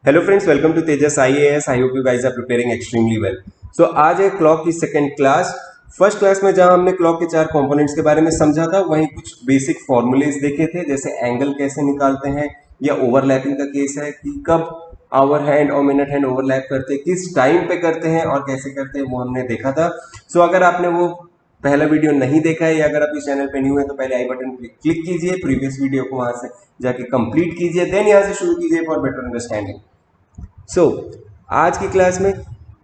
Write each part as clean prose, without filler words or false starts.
Hello friends, welcome to Tejas IAS। I hope you guys are preparing extremely well. So आज है clock की second class. First class में जहां हमने clock के चार कंपोनेंट्स के बारे में समझा था, वहीं कुछ बेसिक फॉर्मूलेज देखे थे, जैसे एंगल कैसे निकालते हैं, या ओवरलैपिंग का केस है कि कब आवर हैंड और मिनट हैंड ओवरलैप करते हैं, किस टाइम पे करते हैं और कैसे करते हैं, वो हमने देखा था। सो अगर आपने वो पहला वीडियो नहीं देखा है या अगर आप इस चैनल पे न्यू है तो पहले आई बटन पे क्लिक कीजिए, प्रीवियस वीडियो को वहां से जाके कंप्लीट कीजिए, देन यहां से शुरू कीजिए फॉर बेटर अंडरस्टैंडिंग। आज की क्लास में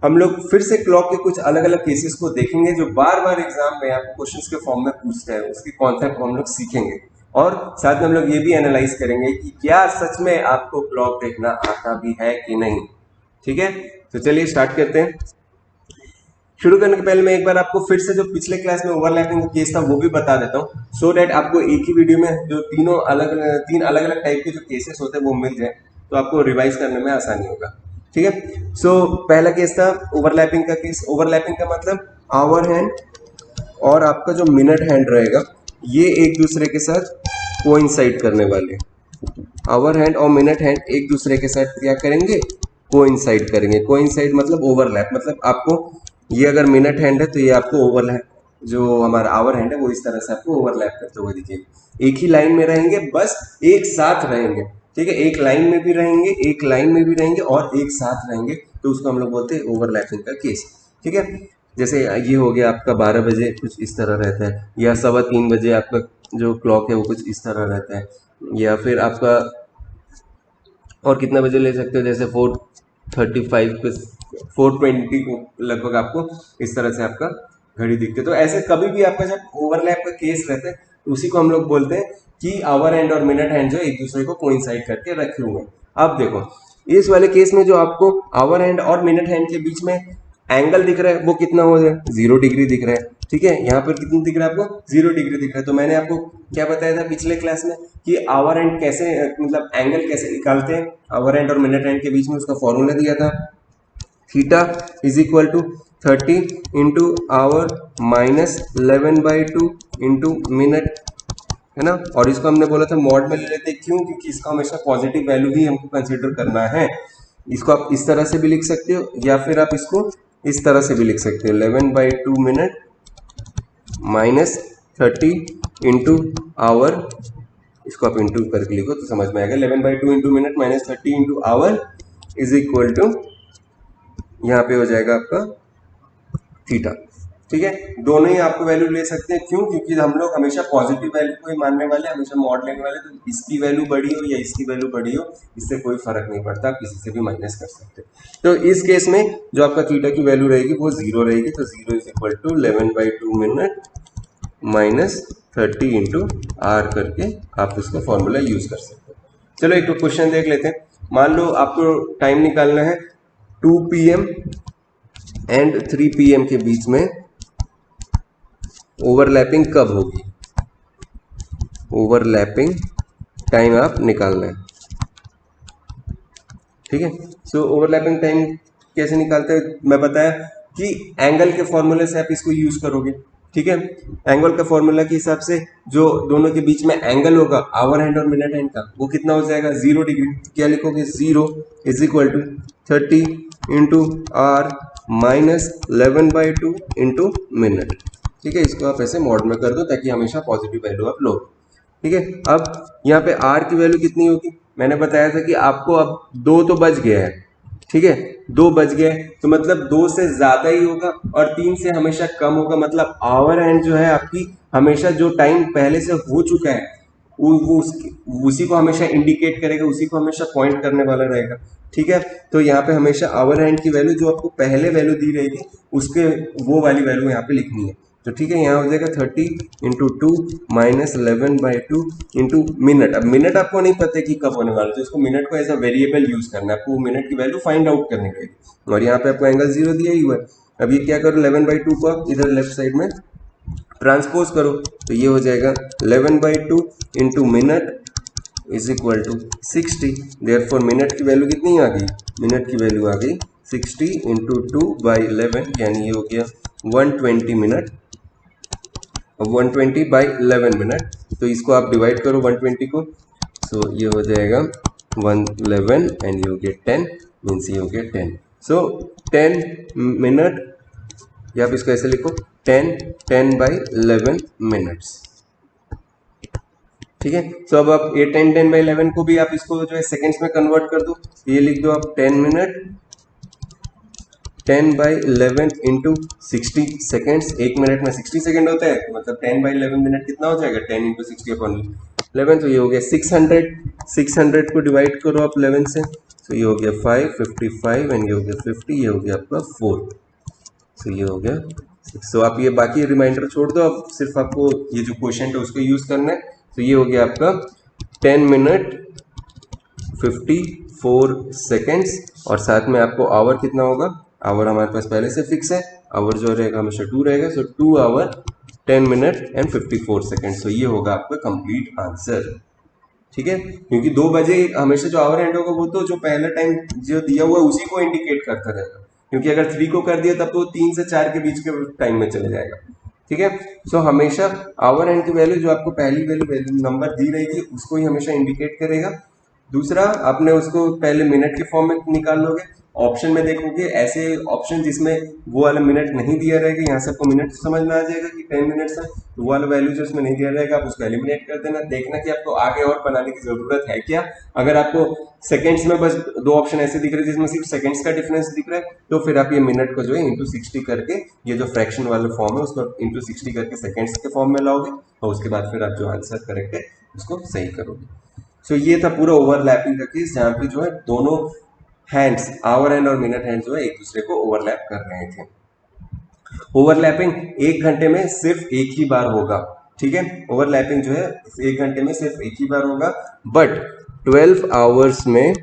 हम लोग फिर से क्लॉक के कुछ अलग अलग केसेस को देखेंगे जो बार बार एग्जाम में आपको क्वेश्चंस के फॉर्म में पूछते हैं। उसकी कॉन्सेप्ट को हम लोग सीखेंगे और साथ में हम लोग ये भी एनालाइज करेंगे कि क्या सच में आपको क्लॉक देखना आता भी है कि नहीं। ठीक है, तो चलिए स्टार्ट करते हैं। शुरू करने के पहले मैं एक बार आपको फिर से जो पिछले क्लास में ओवरलैपिंग का केस था वो भी बता देता हूँ, सो डैट आपको एक ही वीडियो में जो तीन अलग अलग टाइप के जो केसेस होते हैं वो मिल जाए, तो आपको रिवाइज करने में आसानी होगा। ठीक है, सो पहला केस था ओवरलैपिंग का केस। ओवरलैपिंग का मतलब आवर हैंड और आपका जो मिनट हैंड रहेगा ये एक दूसरे के साथ कोइंसाइड करने वाले। आवर हैंड और मिनट हैंड एक दूसरे के साथ क्या करेंगे, कोइंसाइड करेंगे। कोइंसाइड मतलब ओवरलैप, मतलब आपको ये अगर मिनट हैंड है तो ये आपको ओवरलैप, जो हमारा आवर हैंड है वो इस तरह से आपको ओवरलैप करते हुए दिखेगा। एक ही लाइन में रहेंगे, बस एक साथ रहेंगे। ठीक है, एक लाइन में भी रहेंगे, एक लाइन में भी रहेंगे और एक साथ रहेंगे, तो उसको हम लोग बोलते हैं ओवरलैपिंग का केस। ठीक है, जैसे ये हो गया आपका 12 बजे कुछ इस तरह रहता है, या 3:15 बजे आपका जो क्लॉक है वो कुछ इस तरह रहता है, या फिर आपका और कितना बजे ले सकते हो, जैसे 4:35 पे 4:20 को लगभग आपको इस तरह से आपका घड़ी दिखती है। तो ऐसे कभी भी आपका जब ओवरलैप का केस रहता है तो उसी को हम लोग बोलते हैं कि आवर हैंड और मिनट हैंड जो एक दूसरे को कोइंसाइड करके रखे हुए हैं। अब देखो इस वाले केस में जो आपको आवर हैंड और मिनट हैंड के बीच में एंगल दिख रहा है वो कितना हो जाए, 0 डिग्री दिख रहा है। ठीक है, यहाँ पर कितना दिख रहा है आपको, 0 डिग्री दिख रहा है। तो मैंने आपको क्या बताया था पिछले क्लास में कि आवर एंड कैसे, मतलब एंगल कैसे निकालते हैं आवर एंड और मिनट एंड के बीच में, उसका फॉर्मूला दिया था theta is equal to 30 into hour minus 11/2 into minute, है ना। और इसको हमने बोला था मॉड में ले लेते, क्यों, क्योंकि इसका हमेशा पॉजिटिव वैल्यू ही हमको कंसीडर करना है। इसको आप इस तरह से भी लिख सकते हो या फिर आप इसको इस तरह से भी लिख सकते हो, 11/2 मिनट माइनस 30 इंटू आवर, इसको आप इंटू करके लिखो तो समझ में आएगा। 11/2 into minute minus 30 into hour is equal to, यहाँ पे हो जाएगा आपका थीटा। ठीक है, दोनों ही आपको वैल्यू ले सकते हैं, क्यों, क्योंकि हम लोग हमेशा पॉजिटिव वैल्यू को ही मानने वाले, हमेशा मॉड लेने वाले। तो इसकी वैल्यू बड़ी हो या इसकी वैल्यू बड़ी हो, इससे कोई फर्क नहीं पड़ता, आप किसी से भी माइनस कर सकते हैं। तो इस केस में जो आपका थीटा की वैल्यू रहेगी वो 0 रहेगी, तो 0 is equal to 11/2 minute minus 30 into hour करके आप उसका फॉर्मूला यूज कर सकते हैं। चलो एक तो क्वेश्चन देख लेते हैं। मान लो आपको टाइम निकालना है 2 PM एंड 3 PM के बीच में ओवरलैपिंग कब होगी। ओवरलैपिंग टाइम आप निकालना है। ठीक है, सो ओवरलैपिंग टाइम कैसे निकालते हैं, मैं बताया कि एंगल के फॉर्मूले से आप इसको यूज करोगे। ठीक है, एंगल का फॉर्मूला के हिसाब से जो दोनों के बीच में एंगल होगा आवर हैंड और मिनट हैंड का, वो कितना हो जाएगा, 0 डिग्री। क्या लिखोगे, 0 is equal to 30 into hour minus 11/2 into minute. ठीक है, इसको आप ऐसे मॉड में कर दो ताकि हमेशा पॉजिटिव वैल्यू आप लो। ठीक है, अब यहाँ पे आर की वैल्यू कितनी होगी, मैंने बताया था कि आपको अब 2 तो बच गया है। ठीक है, 2 बच गए तो मतलब 2 से ज्यादा ही होगा और 3 से हमेशा कम होगा। मतलब आवर हैंड जो है आपकी हमेशा जो टाइम पहले से हो चुका है उसी को हमेशा इंडिकेट करेगा, उसी को हमेशा पॉइंट करने वाला रहेगा। ठीक है, तो यहाँ पे हमेशा आवर हैंड की वैल्यू जो आपको पहले वैल्यू दी रहेगी उसके वो वाली वैल्यू यहाँ पे लिखनी है। तो ठीक है, यहाँ हो जाएगा 30 इंटू 2 माइनस 11/2 इंटू मिनट। अब मिनट आपको नहीं पता कि कब होने वाला, तो इसको मिनट को एज अ वेरिएबल यूज करना है, आपको मिनट की वैल्यू फाइंड आउट करनी रहेगी। और यहाँ पे आपको एंगल 0 दिया ही हुआ है। अब ये क्या करो, 11/2 को आप इधर लेफ्ट साइड में ट्रांसपोज करो, तो ये हो जाएगा 11/2 into minute is equal to 60। Therefore minute की वैल्यू कितनी आ गई, मिनट की वैल्यू आ गई 60 इंटू 2/11, यानी ये हो गया 120 मिनट। 120/11 मिनट, तो इसको आप डिवाइड करो 120 को, तो ये हो जाएगा 1 11 एंड ये हो गया 10 मीन्स ये हो गया 10। सो 10 मिनट, या आप इसको ऐसे लिखो 10 by 11 मिनट्स। ठीक है, सो अब आप ये 10 by 11 को भी आप इसको जो है सेकेंड्स में कन्वर्ट कर दो, ये लिख दो आप 10 minute 10 by 11 into 60 seconds. 1 minute में 60 सेकेंड होता है, तो मतलब 10 by 11 मिनट कितना हो जाएगा, 10 इंटू 60/11, तो ये हो गया 600। 600 को डिवाइड करो आप 11 से, तो ये हो गया 555 एंड ये हो गया 50, ये हो गया आपका 4, तो ये हो गया 6। तो आप ये बाकी रिमाइंडर छोड़ दो, अब सिर्फ आपको ये जो क्वेश्चन है उसको यूज करना है। तो ये हो गया आपका 10 मिनट 54 सेकेंड्स, और साथ में आपको आवर कितना होगा, आवर हमारे पास पहले से फिक्स है, आवर जो रहेगा हमेशा 2 रहेगा, सो 2 आवर 10 मिनट एंड 54 सेकेंड्स। तो ये होगा आपका कंप्लीट आंसर। ठीक है, क्योंकि 2 बजे हमेशा जो आवर एंड होगा वो तो जो पहला टाइम जो दिया हुआ है उसी को इंडिकेट करता रहेगा, क्योंकि अगर 3 को कर दिया तब तो 3 से 4 के बीच के टाइम में चले जाएगा। ठीक है, सो हमेशा आवर एंड की वैल्यू जो आपको पहली वैल्यू नंबर दी रहेगी उसको ही हमेशा इंडिकेट करेगा। दूसरा, आपने उसको पहले मिनट के फॉर्म में निकाल लोगे, ऑप्शन में देखोगे ऐसे ऑप्शन जिसमें वो वाला मिनट नहीं दिया रहेगा, यहाँ से आपको मिनट समझ में आ जाएगा कि 10 मिनट्स है, तो वो वाला वैल्यू जो उसमें नहीं दिया रहेगा आप उसको एलिमिनेट कर देना, देखना कि आपको आगे और बनाने की जरूरत है क्या। अगर आपको सेकंड्स में बस 2 ऑप्शन ऐसे दिख रहे हैं जिसमें सिर्फ सेकंड्स का डिफरेंस दिख रहा है, तो फिर आप ये मिनट को जो है इंटू 60 करके ये जो फ्रैक्शन वाला फॉर्म है उसको इंटू 60 करके सेकंड्स के फॉर्म में लाओगे, और उसके बाद फिर आप जो आंसर करेक्ट है उसको सही करोगे। सो ये था पूरा ओवरलैपिंग का केस, जहाँ पे जो है दोनों हैंड्स आवर हैंड और मिनट हैंड जो है एक दूसरे को ओवरलैप कर रहे थे। ओवरलैपिंग 1 घंटे में सिर्फ एक ही बार होगा। ठीक है, ओवरलैपिंग जो है 1 घंटे में सिर्फ एक ही बार होगा, बट 12 आवर्स में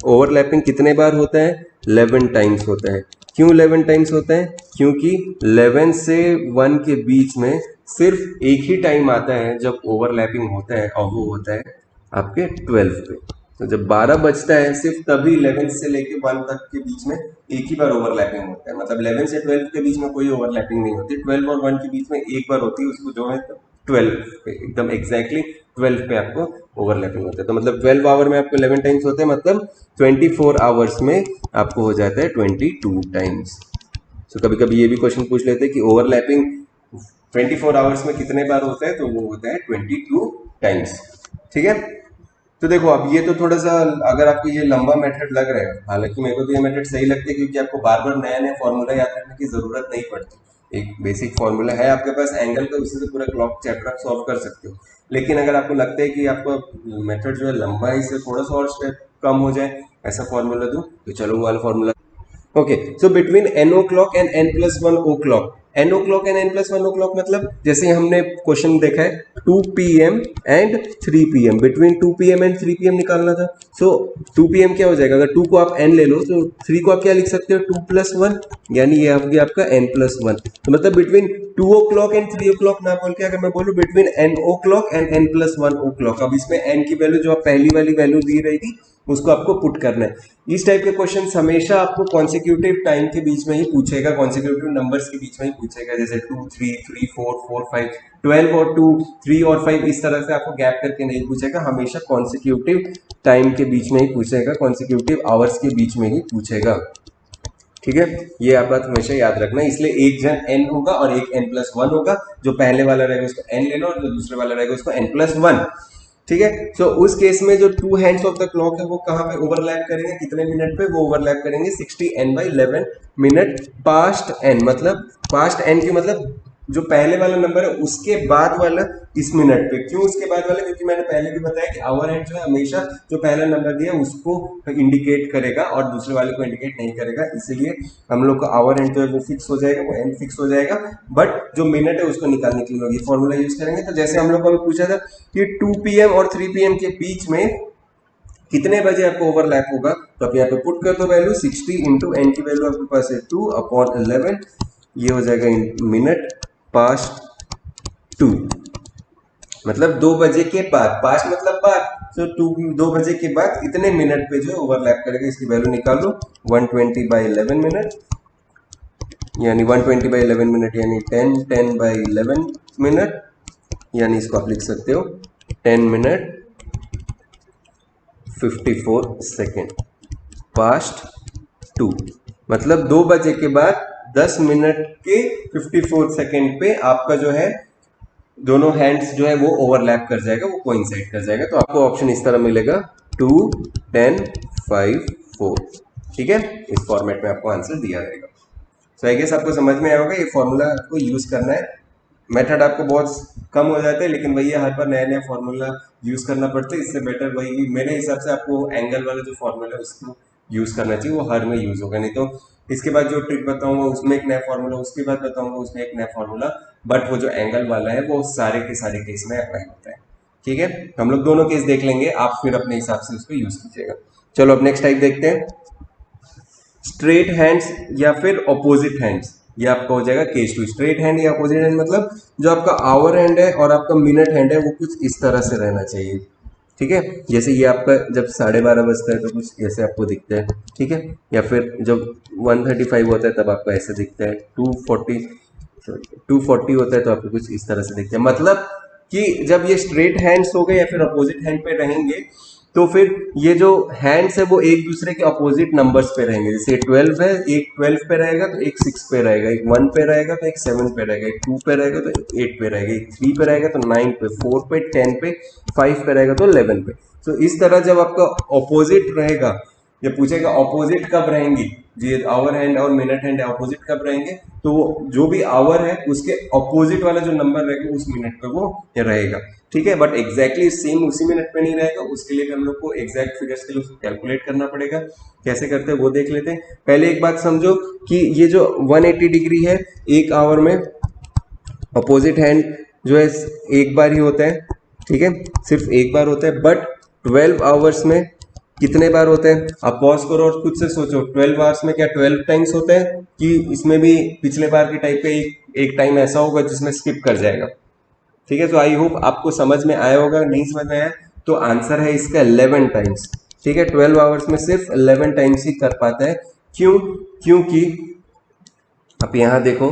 ओवरलैपिंग कितने बार होता है, 11 टाइम्स होता है। क्यों 11 टाइम्स होता है, क्योंकि 11 से 1 के बीच में सिर्फ एक ही टाइम आता है जब ओवरलैपिंग होता है, और वो होता है आपके 12 पे। तो जब 12 बजता है सिर्फ तभी 11 से लेके 1 तक के बीच में एक ही बार ओवरलैपिंग होता है, मतलब 11 से 12 के बीच में कोई ओवरलैपिंग नहीं होती, 12 और 1 के बीच में एक बार होती है, उसको जो है 12 पे एकदम एग्जैक्टली 12 पे आपको ओवरलैपिंग होता है। तो मतलब 12 आवर में आपको 11 टाइम्स होते हैं, मतलब 24 आवर्स में आपको हो जाता है 22 टाइम्स। तो कभी कभी ये भी क्वेश्चन पूछ लेते हैं कि ओवरलैपिंग 24 आवर्स में कितने बार होता है, तो वो होता है 22 टाइम्स। ठीक है, तो देखो अब ये तो थोड़ा सा अगर आपको ये लंबा मेथड लग रहा है, हालांकि मेरे को तो ये मेथड सही लगती है क्योंकि आपको बार बार नया नया फॉर्मूला याद रखने की जरूरत नहीं पड़ती। एक बेसिक फॉर्मूला है आपके पास एंगल का, उसी से पूरा क्लॉक चैप्टर आप सॉल्व कर सकते हो। लेकिन अगर आपको लगता है कि आपको मेथड जो है लंबा है, इससे थोड़ा सा और स्टेप कम हो जाए, ऐसा फॉर्मूला दूं, तो चलो वो वाला formula. Okay, so between N o'clock and N plus 1 o'clock, N o'clock and N plus 1 o'clock मतलब जैसे हमने क्वेश्चन देखा है 2 PM and 3 PM, between 2 PM and 3 PM निकालना था। सो 2 PM क्या हो जाएगा, अगर 2 को आप n ले लो तो 3 को आप क्या लिख सकते हो 2 + 1, यानी ये आ गया आपका n + 1। तो मतलब between 2 o'clock and 3 o'clock ना बोल के अगर मैं बोलूं between n o'clock and n + 1 o'clock, अब इसमें n की वैल्यू जो आप पहली वाली वैल्यू दी रहेगी उसको आपको पुट करना है। इस टाइप के क्वेश्चन हमेशा आपको कॉन्सिक्यूटिव टाइम के बीच में ही पूछेगा, कॉन्सिक्यूटिव नंबर्स के बीच में ही पूछेगा, जैसे 2 3 3 4 4 5 12 और 2 3 और 5 इस तरह से आपको गैप करके नहीं पूछेगा, हमेशा कॉन्सिक्यूटिव टाइम के बीच में ही पूछेगा, कॉन्सिक्यूटिव आवर्स के बीच में ही पूछेगा। ठीक है, ये आप बात हमेशा याद रखना, इसलिए एक जन n होगा और एक n + 1 होगा, जो पहले वाला रहेगा उसको n ले लो और जो दूसरे वाला रहेगा उसको n + 1। ठीक है, सो उस केस में जो 2 हैंड्स ऑफ द क्लॉक है वो कहाँ पे ओवरलैप करेंगे, कितने मिनट पे वो ओवरलैप करेंगे 60 n/11 मिनट पास्ट n, मतलब पास्ट n की मतलब जो पहले वाला नंबर है उसके बाद वाला इस मिनट पे। क्यों उसके बाद वाला, क्योंकि मैंने पहले भी बताया कि आवर हैंड जो है हमेशा जो पहला नंबर दिया उसको इंडिकेट करेगा और दूसरे वाले को इंडिकेट नहीं करेगा, इसीलिए हम लोग का आवर हैंड जो है वो फिक्स हो जाएगा, वो n फिक्स हो जाएगा, बट जो मिनट है उसको निकालने के लिए लोग ये फॉर्मूला यूज करेंगे। तो जैसे हम लोग को अभी पूछा था कि 2 PM और 3 PM के बीच में कितने बजे आपको ओवरलैप होगा, तो आप यहाँ पे पुट कर दो वैल्यू 60 इंटू n की वैल्यू आपके पास है 2/11, ये हो जाएगा मिनट पास्ट 2, मतलब 2 बजे के बाद, पास्ट मतलब बाद, तो 2 बजे के बाद कितने मिनट पे जो ओवरलैप करेगा इसकी वैल्यू निकाल लो 120/11 मिनट, यानी 120/11 मिनट यानी 10/11 मिनट, यानी इसको आप लिख सकते हो 10 मिनट 54 सेकेंड पास्ट 2, मतलब 2 बजे के बाद 10 मिनट के 54 सेकेंड पे आपका जो है दोनों हैंड्स जो है वो ओवरलैप कर जाएगा, वो कोइंसाइड कर जाएगा। तो आपको ऑप्शन इस तरह मिलेगा 2, 10, 5, 4। ठीक है, इस फॉर्मेट में आपको आंसर दिया जाएगा। सो आई गेस आपको समझ में आया होगा, ये फॉर्मूला आपको यूज करना है। मेथड आपको बहुत कम हो जाते हैं, लेकिन भैया हर बार नया नया फॉर्मूला यूज करना पड़ता है। इससे बेटर वही मेरे हिसाब से आपको एंगल वाला जो फॉर्मूला है उसको यूज करना चाहिए, वो हर में यूज होगा। नहीं तो इसके बाद जो ट्रिक बताऊंगा उसमें एक नया फॉर्मूला, उसके बाद बताऊंगा उसमें एक नया फॉर्मूला, बट वो जो एंगल वाला है वो सारे के सारे केस में अप्लाई होता है। ठीक है, हम लोग दोनों केस देख लेंगे, आप फिर अपने हिसाब से उसको यूज कीजिएगा। चलो अब नेक्स्ट टाइप देखते हैं, स्ट्रेट हैंड्स या फिर ऑपोजिट हैंड्स। ये आपका हो जाएगा केस 2। स्ट्रेट हैंड या अपोजिट हैंड मतलब जो आपका आवर हैंड है और आपका मिनट हैंड है वो कुछ इस तरह से रहना चाहिए। ठीक है, जैसे ये आपका जब 12:30 बजता है तो कुछ ऐसे आपको दिखता है। ठीक है, या फिर जब 1:35 होता है तब आपको ऐसे दिखता है। 2:40 होता है तो आपको कुछ इस तरह से दिखता है। मतलब कि जब ये स्ट्रेट हैंड्स हो गए या फिर अपोजिट हैंड पे रहेंगे तो फिर ये जो हैंड्स है वो एक दूसरे के अपोजिट नंबर्स पे रहेंगे। जैसे 12 है, एक 12 पे रहेगा तो एक 6 पे रहेगा, एक 1 पे रहेगा तो एक 7 पे रहेगा, एक 2 पे रहेगा तो 8 पे रहेगा, एक 3 पे रहेगा तो 9 पे, 4 पे, 10 पे, 5 पे रहेगा तो 11 पे। तो इस तरह जब आपका ऑपोजिट रहेगा, ये पूछेगा ऑपोजिट कब रहेंगी, ये आवर हैंड और मिनट हैंड ऑपोजिट कब रहेंगे, तो वो जो भी आवर है उसके ऑपोजिट वाला जो नंबर रहेगा उस मिनट पे वो रहेगा। ठीक है, बट एग्जैक्टली सेम उसी मिनट पे नहीं रहेगा, उसके लिए हम लोग को एग्जैक्ट फिगर्स के लिए उसको कैलकुलेट करना पड़ेगा। कैसे करते हैं वो देख लेते हैं। पहले एक बात समझो कि ये जो 180 डिग्री है एक आवर में अपोजिट हैंड जो है एक बार ही होता है। ठीक है, सिर्फ एक बार होता है, बट 12 आवर्स में कितने बार होते हैं? आप पॉज करो और खुद से सोचो, 12 आवर्स में क्या 12 टाइम्स होते हैं कि इसमें भी पिछले बार के टाइप पे एक टाइम ऐसा होगा जिसमें स्किप कर जाएगा। ठीक है, तो आई होप आपको समझ में आया होगा। नहीं समझ में आया तो आंसर है इसका 11 टाइम्स। ठीक है, 12 आवर्स में सिर्फ 11 टाइम्स ही कर पाता है। क्यों? क्योंकि आप यहां देखो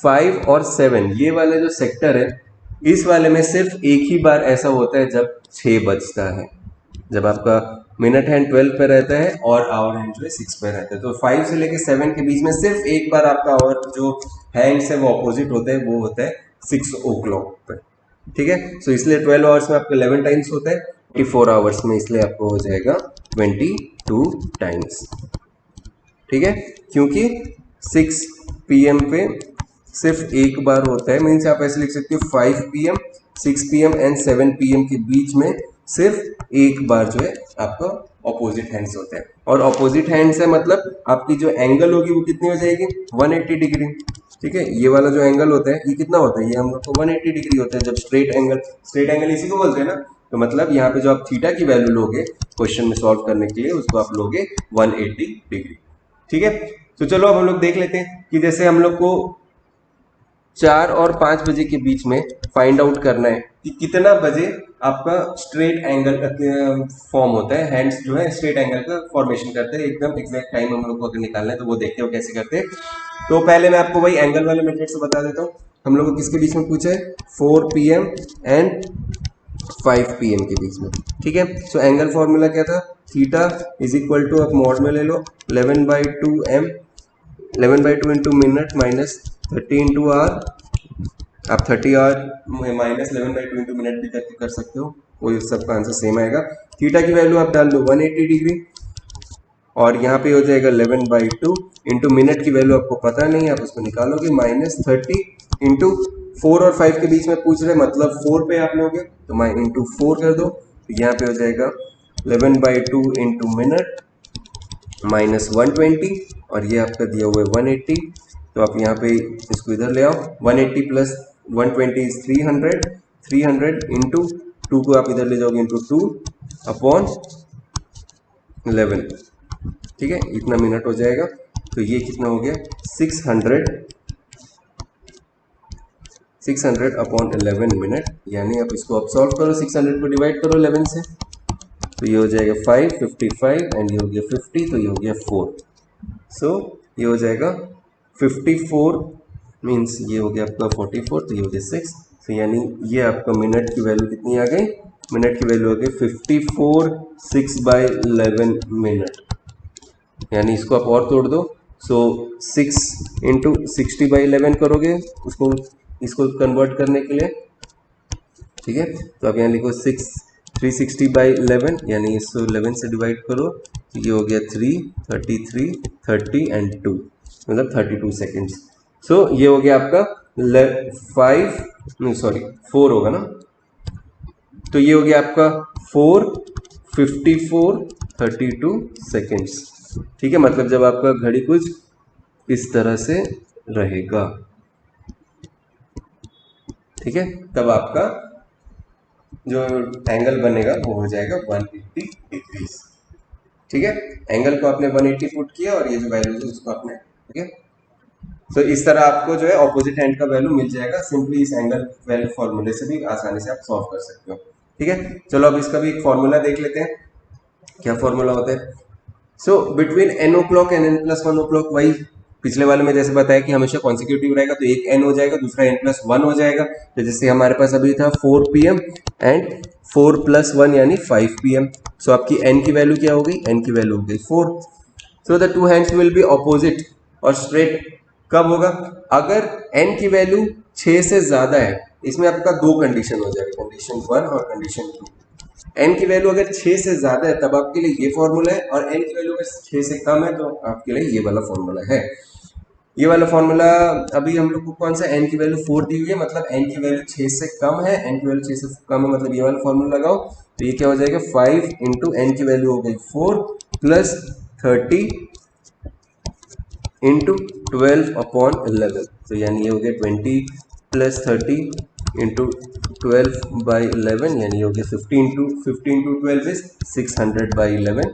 5 और 7 ये वाले जो सेक्टर है, इस वाले में सिर्फ एक ही बार ऐसा होता है जब 6 बजता है, जब आपका मिनट हैंड 12 पे रहता है और आवर हैंड जो है 6 पे रहता है। तो 5 से लेके 7 के बीच में सिर्फ एक बार आपका आवर जो हैंड्स है वो अपोजिट होता है, वो होता है 6 o'clock पे। ठीक है, सो इसलिए 12 आवर्स में आपका 11 टाइम्स होता है, 24 आवर्स में इसलिए आपको हो जाएगा 22 टाइम्स। ठीक है, क्योंकि 6 PM पे सिर्फ एक बार होता है। मीन्स आप ऐसे लिख सकते हो 5 PM, 6 PM एंड 7 PM के बीच में सिर्फ एक बार जो है आपका ऑपोजिट हैंड्स होता है। और ऑपोजिट हैंड्स है मतलब आपकी जो एंगल होगी वो कितनी हो जाएगी? 180 डिग्री। ठीक है, ये वाला जो एंगल होता है ये कितना होता है? ये हम लोग को 180 डिग्री होता है। जब स्ट्रेट एंगल इसी को बोलते हैं ना। तो मतलब यहाँ पे जो आप थीटा की वैल्यू लोगे क्वेश्चन में सॉल्व करने के लिए, उसको आप लोगे 180 डिग्री। ठीक है, तो चलो अब हम लोग देख लेते हैं कि जैसे हम लोग को 4 और 5 बजे के बीच में फाइंड आउट करना है कि कितना बजे आपका स्ट्रेट एंगल फॉर्म होता है, हैंड्स जो है स्ट्रेट एंगल का फॉर्मेशन करते हैं। एकदम एग्जैक्ट टाइम हम लोग को अगर निकालना है तो वो देखते हो कैसे करते हैं। तो पहले मैं आपको वही एंगल वाले मेथड से बता देता हूँ। हम लोग को किसके बीच में पूछा है? 4 PM एंड 5 PM के बीच में। ठीक है, सो एंगल फॉर्मूला क्या था? थीटा इज इक्वल टू, आप मॉड में ले लो, 11/2 into minute minus 30 into hour. आप 30 आर माइनस 11/2 इंटू मिनट भी करके कर सकते हो, वो सबका आंसर सेम आएगा। थीटा की वैल्यू आप डाल लो 180 डिग्री और यहाँ पे हो जाएगा 11/2 इंटू मिनट की वैल्यू आपको पता नहीं है, आप उसको निकालोगे माइनस 30 इंटू 4 और 5 के बीच में पूछ रहे, मतलब 4 पे आप लोगे तो इंटू 4 कर दो, तो यहाँ पे हो जाएगा 11/2 इंटू मिनट माइनस 120 और ये आपका दिया हुआ है 180। तो आप यहाँ पे इसको इधर ले आओ, 180 प्लस 120 इज 300, 300 इंटू 2 को आप इधर ले जाओगे इंटू 2 अपॉन 11। ठीक है, इतना मिनट हो जाएगा। तो ये कितना हो गया? 600 अपॉन 11 मिनट। यानी आप इसको अब सॉल्व करो, 600 को डिवाइड करो 11 से, तो ये हो जाएगा 5, 55 एंड ये हो गया 50, तो ये हो गया 4। सो ये हो जाएगा 54 मीन्स ये हो गया आपका 44, तो ये हो गया 6। तो यानी ये आपका मिनट की वैल्यू कितनी आ गई? मिनट की वैल्यू होगी 54 6/11 मिनट, यानी इसको आप और तोड़ दो। सो 6 इंटू 60/11 करोगे उसको, इसको कन्वर्ट करने के लिए, ठीक है। तो आप यहाँ लिखो 360/11, यानी इसको 11 से डिवाइड करो तो ये हो गया 3, 33, 30 एंड 2, मतलब 32 सेकेंड्स। सो ये हो गया आपका 5, नहीं सॉरी 4 होगा ना, तो ये हो गया आपका 4, 54, 32 सेकेंड्स, ठीक है। मतलब जब आपका घड़ी कुछ इस तरह से रहेगा, ठीक है, तब आपका जो एंगल बनेगा वो हो जाएगा 180 डिग्रीज, ठीक है। एंगल को आपने 180 पुट किया और ये जो वैल्यू है उसको आपने, ठीक है। तो इस तरह आपको जो है ऑपोजिट हैंड का वैल्यू मिल जाएगा, सिंपली इस एंगल वैल्यू फॉर्मूले से भी आसानी से आप सॉल्व कर सकते हो, ठीक है। चलो अब इसका भी एक फॉर्मूला देख लेते हैं, क्या फॉर्मूला होता है। So between N o'clock and N plus one o'clock, वही पिछले वाले में जैसे बताया कि हमेशा कॉन्सिक्यूटिव रहेगा, तो एक एन हो जाएगा, दूसरा एन प्लस वन हो जाएगा। तो जैसे हमारे पास अभी था 4 PM एंड 4 + 1 यानी 5 PM। सो आपकी एन की वैल्यू क्या हो गई, एन की वैल्यू हो गई 4। So the two hands will be opposite और स्ट्रेट कब होगा, अगर एन की वैल्यू 6 से ज्यादा है। इसमें आपका दो कंडीशन हो जाएगा, कंडीशन 1 और कंडीशन 2। एन की वैल्यू अगर 6 से ज्यादा है तब आपके लिए ये फॉर्मूला है, और एन की वैल्यू अगर 6 से कम है तो आपके लिए ये वाला फॉर्मूला है। ये वाला फॉर्मूला अभी हम लोग को कौन सा, एन की वैल्यू 4 दी हुई है, मतलब एन की वैल्यू 6 से कम है, एन की वैल्यू 6 से कम है, मतलब ये वाला फॉर्मूला लगाओ तो ये क्या हो जाएगा 5 इंटू एन की वैल्यू हो गई 4 प्लस 30 इंटू 12/11, तो यानी ये हो गया 20 + 30 इंटू 12/11, यानी हो गया 15 टू 12 इज 600/11।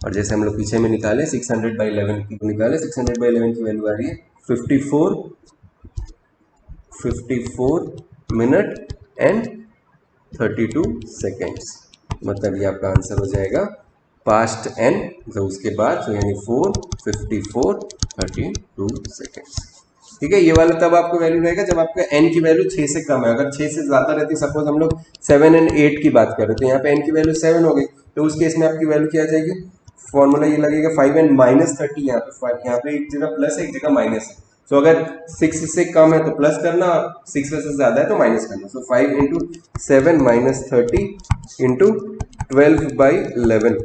और जैसे हम लोग पीछे में निकाले 600/11 की निकाले, 600/11 की वैल्यू आ रही है 54 मिनट एंड 32 सेकेंड्स, मतलब ये आपका आंसर हो जाएगा पास्ट एन, मतलब उसके बाद, तो यानी 4, 54, 32 सेकेंड्स, ठीक है। ये वाला तब आपको वैल्यू रहेगा जब आपका एन की वैल्यू 6 से कम है। अगर 6 से ज्यादा रहती, सपोज हम लोग 7 और 8 की बात करें, तो यहाँ पे एन की वैल्यू 7 हो गई, तो उस केस में आपकी वैल्यू क्या आ जाएगी, फॉर्मूला ये लगेगा 5n - 30, यहाँ पे 5, यहाँ पे एक जगह प्लस है एक जगह माइनस है। सो अगर 6 से कम है तो प्लस करना, 6 से ज्यादा है तो माइनस करना। सो 5 इंटू 7 - 30 इंटू 12/11,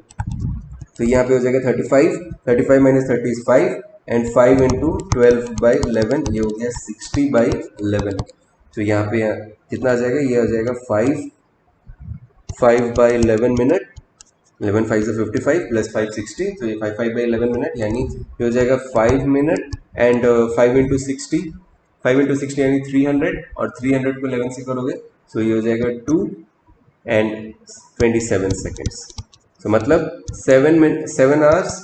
तो यहाँ पे हो जाएगा 35, 35 - 30 इज 5 एंड 5 इंटू 12/11, ये हो गया 60/11। तो यहाँ पे कितना आ जाएगा, ये हो जाएगा 5/11 मिनट, 11 5 से 55 प्लस 5 60, तो ये 5/11 मिनट, यानी ये हो जाएगा 5 मिनट एंड 5 इंटू 60, 5 इंटू 60 यानी 300, और 300 को 11 से करोगे तो ये हो जाएगा 2 एंड 27 सेकेंड्स। तो मतलब 7 आवर्स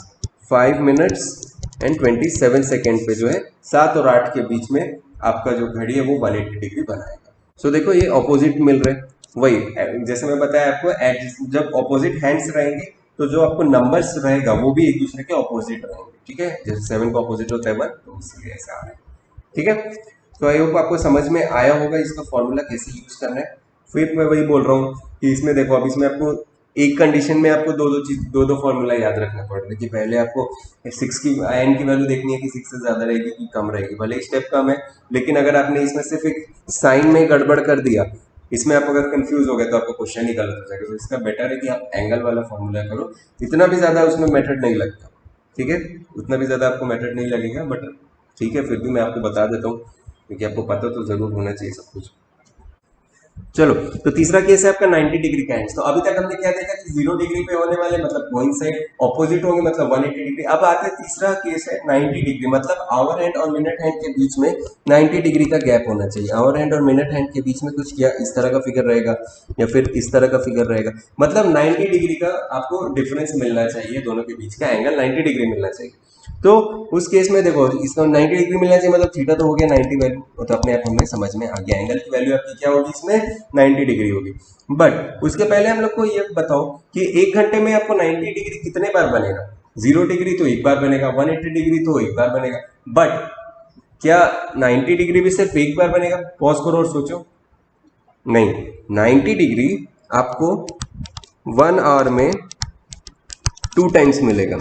5 मिनट्स एंड 27 सेकेंड पे जो है 7 और 8 के बीच में आपका जो घड़ी है वो 180 डिग्री बनाएगा। सो देखो ये ऑपोजिट मिल रहे, वही जैसे मैं बताया आपको, जब ऑपोजिट हैंड्स रहेंगे तो जो आपको नंबर्स रहेगा वो भी एक दूसरे के ऑपोजिट रहेंगे, ठीक है। जैसे 7 का ऑपोजिट होता है 1, तो इसलिए ऐसा आ रहा है, ठीक है। तो आई होप आपको समझ में आया होगा इसका फॉर्मूला कैसे यूज करना है। फिर मैं वही बोल रहा हूँ कि इसमें देखो, अब इसमें आपको एक कंडीशन में आपको दो फॉर्मूला याद रखना पड़ रहा है, कि पहले आपको 6 की एन की वैल्यू देखनी है कि 6 से ज्यादा रहेगी कि कम रहेगी, भले स्टेप कम है, लेकिन अगर आपने इसमें सिर्फ एक साइन में गड़बड़ कर दिया, इसमें आप अगर कंफ्यूज हो गए तो आपका क्वेश्चन ही गलत हो जाएगा। तो इसका बेटर है कि आप एंगल वाला फॉर्मूला करो, इतना भी ज्यादा उसमें मेथड नहीं लगता, ठीक है, उतना भी ज्यादा आपको मेथड नहीं लगेगा, बट ठीक है फिर भी मैं आपको बता देता हूँ क्योंकि आपको पता तो जरूर होना चाहिए सब कुछ। चलो, तो तीसरा केस है आपका 90 डिग्री का हैंड्स। तो अभी तक हमने क्या देखा कि 0 डिग्री पे होने वाले मतलब गोइंग साइड ऑपोजिट होंगे, मतलब 180 डिग्री। अब आते हैं तीसरा केस है 90 डिग्री, मतलब आवर हैंड और मिनट हैंड के बीच में 90 डिग्री का गैप होना चाहिए। आवर हैंड और मिनट हैंड के बीच में कुछ या इस तरह का फिगर रहेगा या फिर इस तरह का फिगर रहेगा, मतलब 90 डिग्री का आपको डिफरेंस मिलना चाहिए, दोनों के बीच का एंगल 90 डिग्री मिलना चाहिए। तो उस केस में देखो, इसका 90 डिग्री मिलना चाहिए, मतलब थीटा तो हो गया 90 वैल्यू, तो अपने आप हमें समझ में आ गया एंगल की वैल्यू आपकी क्या होगी, इसमें 90 डिग्री होगी। बट उसके पहले हम लोग को ये बताओ कि 1 घंटे में आपको 90 डिग्री कितने बार बनेगा। 0 डिग्री तो एक बार बनेगा, 180 डिग्री तो एक बार बनेगा, बट क्या 90 डिग्री भी सिर्फ एक बार बनेगा? पॉज करो और सोचो। नहीं, 90 डिग्री आपको 1 आवर में 2 टाइम्स मिलेगा।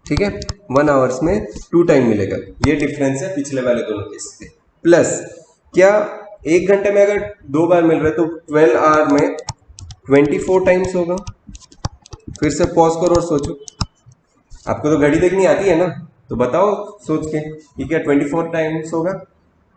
ठीक है, 1 आवर्स में 2 टाइम मिलेगा। ये डिफरेंस है पिछले वाले दोनों केस से। प्लस क्या 1 घंटे में अगर 2 बार मिल रहा है तो 12 आवर में 24 टाइम्स होगा। फिर से पॉज करो और सोचो। आपको तो घड़ी देखनी आती है ना, तो बताओ सोच के कि क्या 24 टाइम्स होगा?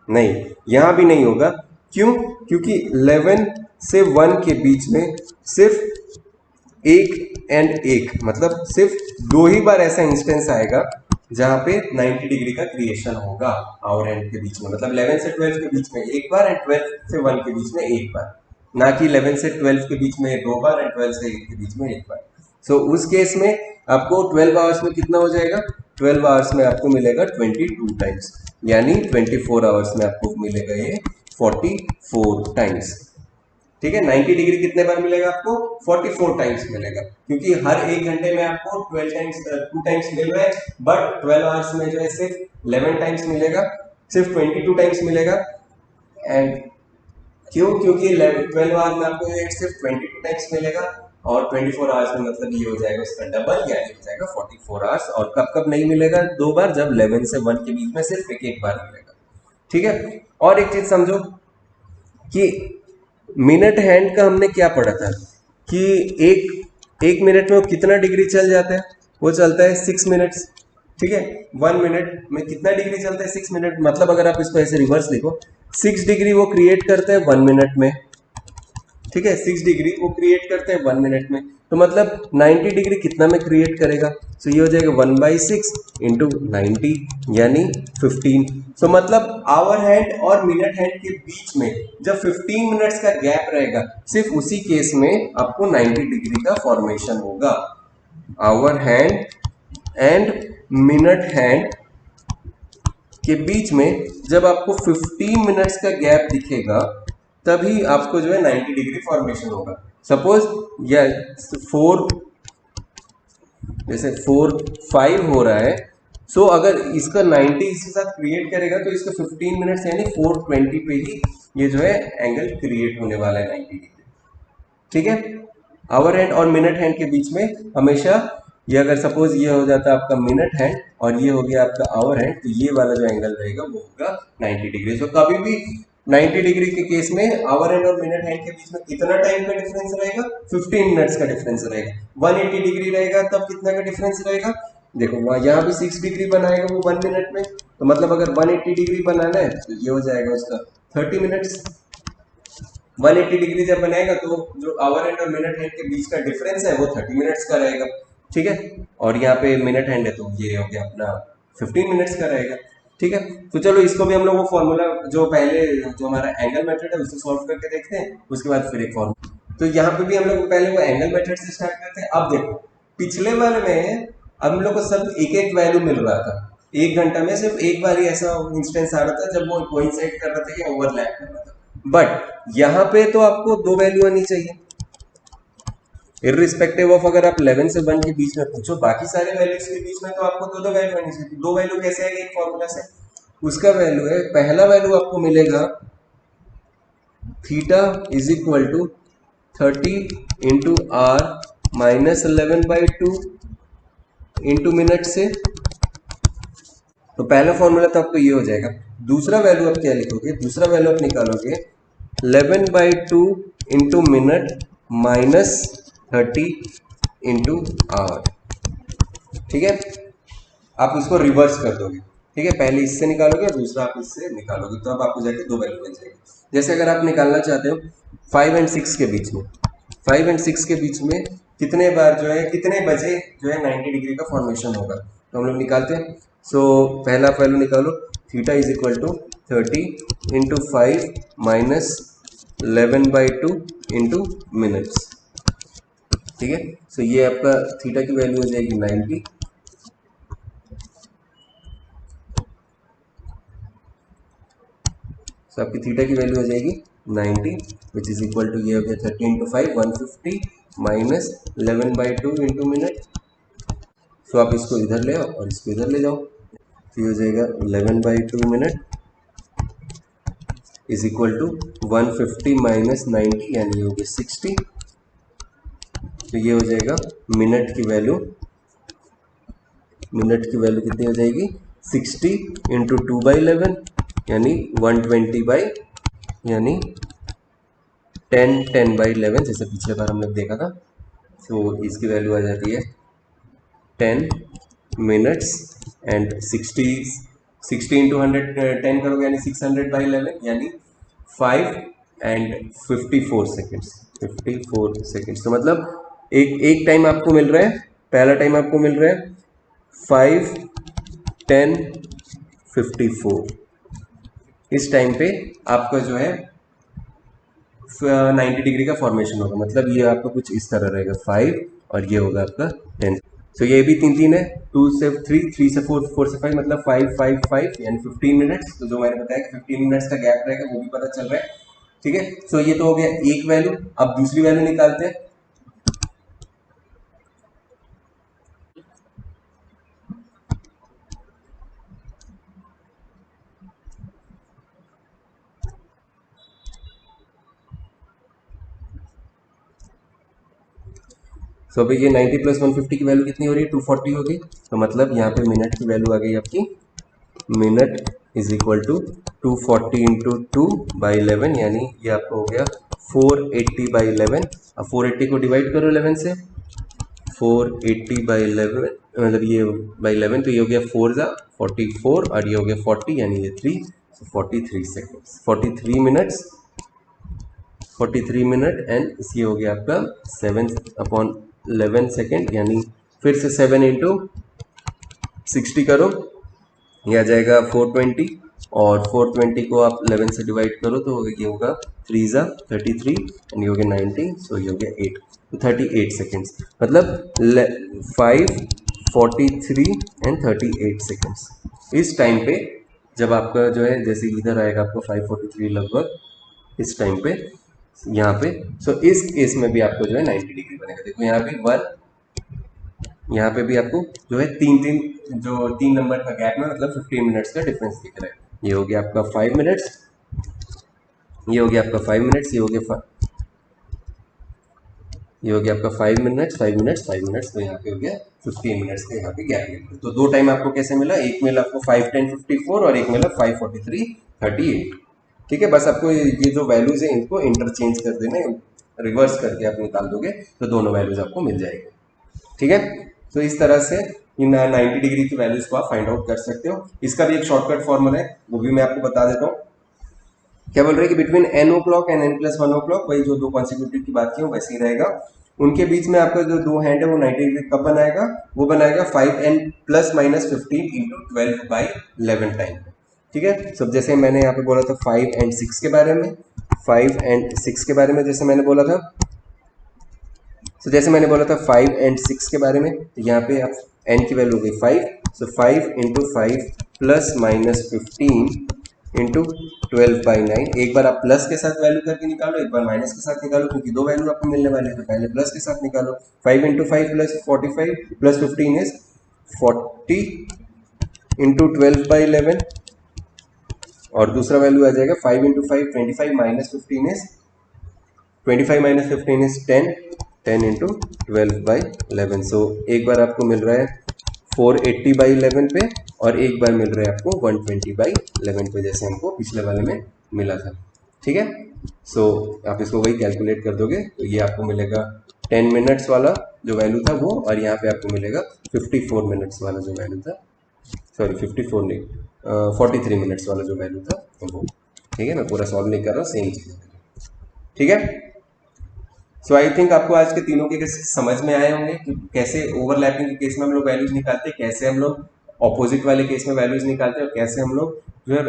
नहीं, यहां भी नहीं होगा। क्यों? क्योंकि 11 से 1 के बीच में सिर्फ एक एंड एक, मतलब सिर्फ 2 ही बार ऐसा इंस्टेंस आएगा जहां पे 90 डिग्री का क्रिएशन होगा आवर एंड के बीच में। मतलब 11 से 12 के बीच में एक बार एंड 12 से 1 के बीच में एक बार, ना कि 11 से 12 के बीच में 2 बार एंड 12 से 1 के बीच में एक बार। सो उस केस में आपको 12 आवर्स में कितना हो जाएगा? 12 आवर्स में आपको मिलेगा 22 टाइम्स, यानी 24 आवर्स में आपको मिलेगा ये 44 टाइम्स। ठीक है, 90 डिग्री कितने बार मिलेगा आपको? 44 टाइम्स मिलेगा, क्योंकि हर 1 घंटे में आपको 2 टाइम्स मिल रहा है, बट 12 आवर्स में जो है सिर्फ 11 टाइम्स मिलेगा, सिर्फ 22 टाइम्स मिलेगा। एंड क्यों? क्योंकि 12 आवर्स में आपको ये सिर्फ 22 टाइम्स मिलेगा, और 24 आवर्स में मतलब ये हो जाएगा उसका डबल, यानी हो जाएगा 44 आवर्स। और कब कब नहीं मिलेगा 2 बार? जब 11 से 1 के बीच में सिर्फ एक बार मिलेगा। ठीक है, और एक चीज समझो कि मिनट हैंड का हमने क्या पढ़ा था कि एक मिनट में वो कितना डिग्री चल जाता है? वो चलता है 6 मिनट्स। ठीक है, 1 मिनट में कितना डिग्री चलता है? 6 मिनट। मतलब अगर आप इसको ऐसे रिवर्स लिखो, 6 डिग्री वो क्रिएट करता है 1 मिनट में। ठीक है, 6 डिग्री वो क्रिएट करते हैं 1 मिनट में, तो मतलब 90 डिग्री कितना में क्रिएट करेगा? सो ये हो जाएगा 1/6 इंटू 90, यानी 15। सो मतलब आवर हैंड और मिनट हैंड के बीच में जब 15 मिनट्स का गैप रहेगा, सिर्फ उसी केस में आपको 90 डिग्री का फॉर्मेशन होगा। Hour hand and minute hand के बीच में जब आपको 15 मिनट्स का गैप दिखेगा, तभी आपको जो है 90 डिग्री फॉर्मेशन होगा। सपोज या 4 जैसे 4 5 हो रहा है, सो अगर इसका 90 इसके साथ क्रिएट करेगा तो इसका 15 मिनट्स यानी 420 पे ही ये जो है एंगल क्रिएट होने वाला है 90 डिग्री। ठीक है, आवर हैंड और मिनट हैंड के बीच में हमेशा ये, अगर सपोज ये हो जाता है आपका मिनट हैंड और ये हो गया आपका आवर हैंड, तो ये वाला जो एंगल रहेगा वो होगा 90 डिग्री। तो कभी भी 90 डिग्री के केस में आवर हैंड और मिनट हैंड के बीच में कितना टाइम का डिफरेंस रहेगा? 15 मिनट्स का डिफरेंस रहेगा। 180 डिग्री रहेगा तब कितना का डिफरेंस रहेगा? देखो वहां यहाँ भी 6 डिग्री बनाएगा वो 1 मिनट में, तो मतलब अगर 180 डिग्री बनाना है तो ये हो जाएगा उसका 30 मिनट्स। 180 डिग्री जब बनाएगा तो जो आवर हैंड और मिनट हैंड के बीच का डिफरेंस है वो 30 मिनट्स का रहेगा। ठीक है, और यहाँ पे मिनट हैंड है तो ये हो गया अपना 15 मिनट्स का रहेगा। ठीक है, तो चलो इसको भी हम लोग वो फॉर्मूला जो पहले जो हमारा एंगल मेथड है उससे सॉल्व करके देखते हैं, उसके बाद फिर एक फॉर्मूला। तो यहाँ पे भी हम लोग पहले वो एंगल मेथड से स्टार्ट करते हैं। अब देखो पिछले वाले में हम लोग को सब एक एक वैल्यू मिल रहा था, 1 घंटा में सिर्फ एक बार ही ऐसा इंस्टेंस आ रहा था जब वो कोइंसाइड कर रहा था या ओवरलैप कर रहा था। बट यहाँ पे तो आपको 2 वैल्यू आनी चाहिए इररिस्पेक्टिव ऑफ, अगर आप 11 से 1 के बीच में पूछो, बाकी सारे वैल्यूज के बीच में तो आपको 2 वैल्यू आनी चाहिए। 2 वैल्यू कैसे आएगी एक फॉर्मूला से? उसका वैल्यू है, पहला वैल्यू आपको मिलेगा theta is equal to 30 into hour minus 11/2 into minute से। तो पहला फॉर्मूला तो आपको ये हो जाएगा। दूसरा वैल्यू आप क्या लिखोगे? दूसरा वैल्यू आप निकालोगे 11/2 into minute minus 30 into hour. ठीक है, आप इसको रिवर्स कर दोगे। ठीक है, पहले इससे निकालोगे और दूसरा आप इससे निकालोगे, तो अब आपको जाके 2 वैल्यू मिल जाएगी। जैसे अगर आप निकालना चाहते हो 5 एंड 6 के बीच में, 5 एंड 6 के बीच में कितने बार जो है कितने बजे जो है 90 डिग्री का फॉर्मेशन होगा, तो हम लोग निकालते हैं। सो पहला वैल्यू निकालो, theta is equal to 30 into 5 minus 11/2 into minutes. ठीक है, सो ये आपका थीटा की वैल्यू हो जाएगी 90। सो आपकी थीटा की वैल्यू हो जाएगी 90 विच इज इक्वल टू, ये हो गया 30 इंटू 5 150 माइनस 11/2 इंटू मिनट। सो आप इसको इधर ले आओ और इसको इधर ले जाओ, तो ये हो जाएगा 11/2 minute is equal to 150 minus 90 यानी ये हो गया 60। तो ये हो जाएगा मिनट की वैल्यू कितनी हो जाएगी 60 इंटू 2/11 यानी 120 बाई यानी 10/11 जैसे पिछले बार हम लोग देखा था। तो इसकी वैल्यू आ जाती है 10 मिनट्स एंड 60 इंटू 110 करोगे यानी 600/11 यानी 5 एंड 54 सेकेंड्स 54 सेकेंड्स। तो मतलब एक टाइम आपको मिल रहा है, पहला टाइम आपको मिल रहा है 5 10 54। इस टाइम पे आपका जो है 90 डिग्री का फॉर्मेशन होगा। मतलब ये आपका कुछ इस तरह रहेगा 5 और ये होगा आपका 10। तो ये भी 3 है, 2 से 3, 3 से 4, 4 से 5 मतलब 5 5 5 यानी 15 मिनट्स। तो जो मैंने बताया कि 15 मिनट्स का गैप रहेगा वो भी पता चल रहा है। ठीक है, सो ये तो हो गया एक वैल्यू। अब दूसरी वैल्यू निकालते हैं। सो अभी ये 90 प्लस 150 की वैल्यू कितनी हो रही है 240 होगी। तो मतलब यहाँ पे मिनट की वैल्यू आ गई आपकी, minute is equal to 240 into 2/11 यानी ये आपको हो गया 480/11। अब 480 को डिवाइड करो 11 से, 480/11 मतलब ये बाई 11 तो ये हो गया 4 जा 44 और ये हो गया 40 यानी ये 3, 43 सेकेंड्स 43 मिनट एंड ये हो गया आपका 7/11 सेकेंड यानी फिर से 7 इंटू 60 करो, ये आ जाएगा 420 और 420 को आप 11 से डिवाइड करो तो ये होगा 3 जा 33 एंड ये हो गया 90। सो ये हो गया 8, तो 38 सेकेंड्स। मतलब 5 43 एंड 38 सेकेंड्स। इस टाइम पे जब आपका जो है जैसे इधर आएगा आपको 543 लगभग इस टाइम पे यहाँ पे। सो इस केस में भी आपको जो है 90 डिग्री बनेगा। देखो यहाँ पे 1, यहाँ पे भी आपको जो है 3 नंबर का गैप में मतलब 15 मिनट्स का डिफरेंस दिख रहा है। ये हो गया आपका 5 मिनट्स, ये हो गया आपका 5 मिनट्स, ये हो गया आपका 5 मिनट्स 5 मिनट्स 5 मिनट्स। तो यहाँ पे हो गया 15 मिनट्स का यहाँ पे गैप मिला। तो दो टाइम आपको कैसे मिला, एक मिला आपको 5 10 54 और एक मिला 5 43 38। ठीक है, बस आपको ये जो वैल्यूज है इनको इंटरचेंज कर देना, रिवर्स करके आप निकाल दोगे तो दोनों वैल्यूज आपको मिल जाएगी। ठीक है, तो इस तरह से इन 90 डिग्री की वैल्यूज को आप फाइंड आउट कर सकते हो। इसका भी एक शॉर्टकट फॉर्मूला है, वो भी मैं आपको बता देता हूँ। क्या बोल रहे हैं कि between n o'clock and n plus 1 o'clock, वही जो दो कॉन्सिक्यूटिव की बात की वैसे ही रहेगा। उनके बीच में आपका जो दो हैंड है वो 90 डिग्री कब बनाएगा, वो बनाएगा 5n plus minus 15 into 12/11 time. ठीक है, सब जैसे मैंने यहाँ पे बोला था 5 एंड 6 के बारे में, 5 एंड 6 के बारे में जैसे मैंने बोला था। तो जैसे मैंने बोला था 5 एंड 6 के बारे में, तो यहाँ पे आप n की वैल्यू हो गई 5। सो 5 इंटू 5 प्लस माइनस 15 इंटू 12/9। एक बार आप प्लस के साथ वैल्यू करके निकालो, एक बार माइनस के साथ निकालो, क्योंकि दो वैल्यू आपको मिलने वाले हैं। तो पहले प्लस के साथ निकालो, 5 into 5 plus 45 plus 15 is 40 into 12/11 और दूसरा वैल्यू आ जाएगा 5 into 5 25 minus 15 is 25 minus 15 is 10 10 into 12/11। सो एक बार आपको मिल रहा है 480/11 पे और एक बार मिल रहा है आपको 120/11 पे, जैसे हमको पिछले वाले में मिला था। ठीक है, सो आप इसको वही कैलकुलेट कर दोगे तो ये आपको मिलेगा 10 मिनट्स वाला जो वैल्यू था वो, और यहाँ पे आपको मिलेगा 54 मिनट्स वाला जो वैल्यू था, सॉरी 54 नहीं 43 मिनट्स वाला जो वैल्यू था वो। ठीक है, मैं पूरा सॉल्व नहीं कर रहा हूँ, सेम चीज़। ठीक है, सो आई थिंक आपको आज के तीनों के केस समझ में आए होंगे कि कैसे ओवरलैपिंग के केस में हम लोग वैल्यूज निकालते हैं, कैसे हम लोग ऑपोजिट वाले केस में वैल्यूज निकालते हैं और कैसे हम लोग जो है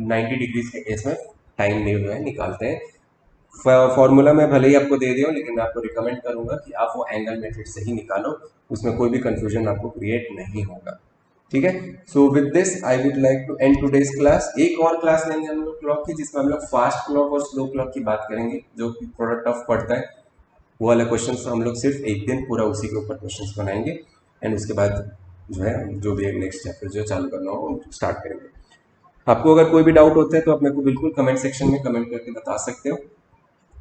90 डिग्रीज के केस में टाइम जो है निकालते हैं। फॉर्मूला मैं भले ही आपको दे दिया हूँ, लेकिन मैं आपको रिकमेंड करूंगा कि आप वो एंगल मेथड से ही निकालो, उसमें कोई भी कंफ्यूजन आपको क्रिएट नहीं होगा। ठीक है, so with this I would like to end today's class. एक और क्लास लेंगे हम लोग क्लॉक की, जिसमें हम लोग फास्ट क्लॉक और स्लो क्लॉक की बात करेंगे, जो कि प्रोडक्ट ऑफ पड़ता है। वो वाला क्वेश्चन हम लोग सिर्फ एक दिन पूरा उसी के ऊपर क्वेश्चन बनाएंगे एंड उसके बाद जो है जो भी नेक्स्ट चैप्टर जो चालू करना हो स्टार्ट करेंगे। आपको अगर कोई भी डाउट होता है तो आप मेरे को बिल्कुल कमेंट सेक्शन में कमेंट करके बता सकते हो।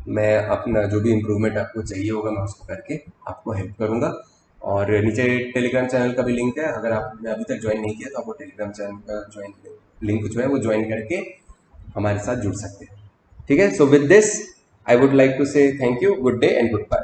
मैं अपना जो भी इम्प्रूवमेंट आपको चाहिए होगा मैं उसको करके आपको हेल्प करूंगा। और नीचे टेलीग्राम चैनल का भी लिंक है, अगर आपने अभी तक ज्वाइन नहीं किया तो आपको टेलीग्राम चैनल का ज्वाइन लिंक जो है वो ज्वाइन करके हमारे साथ जुड़ सकते हैं। ठीक है, so with this I would like to say thank you, good day and good bye.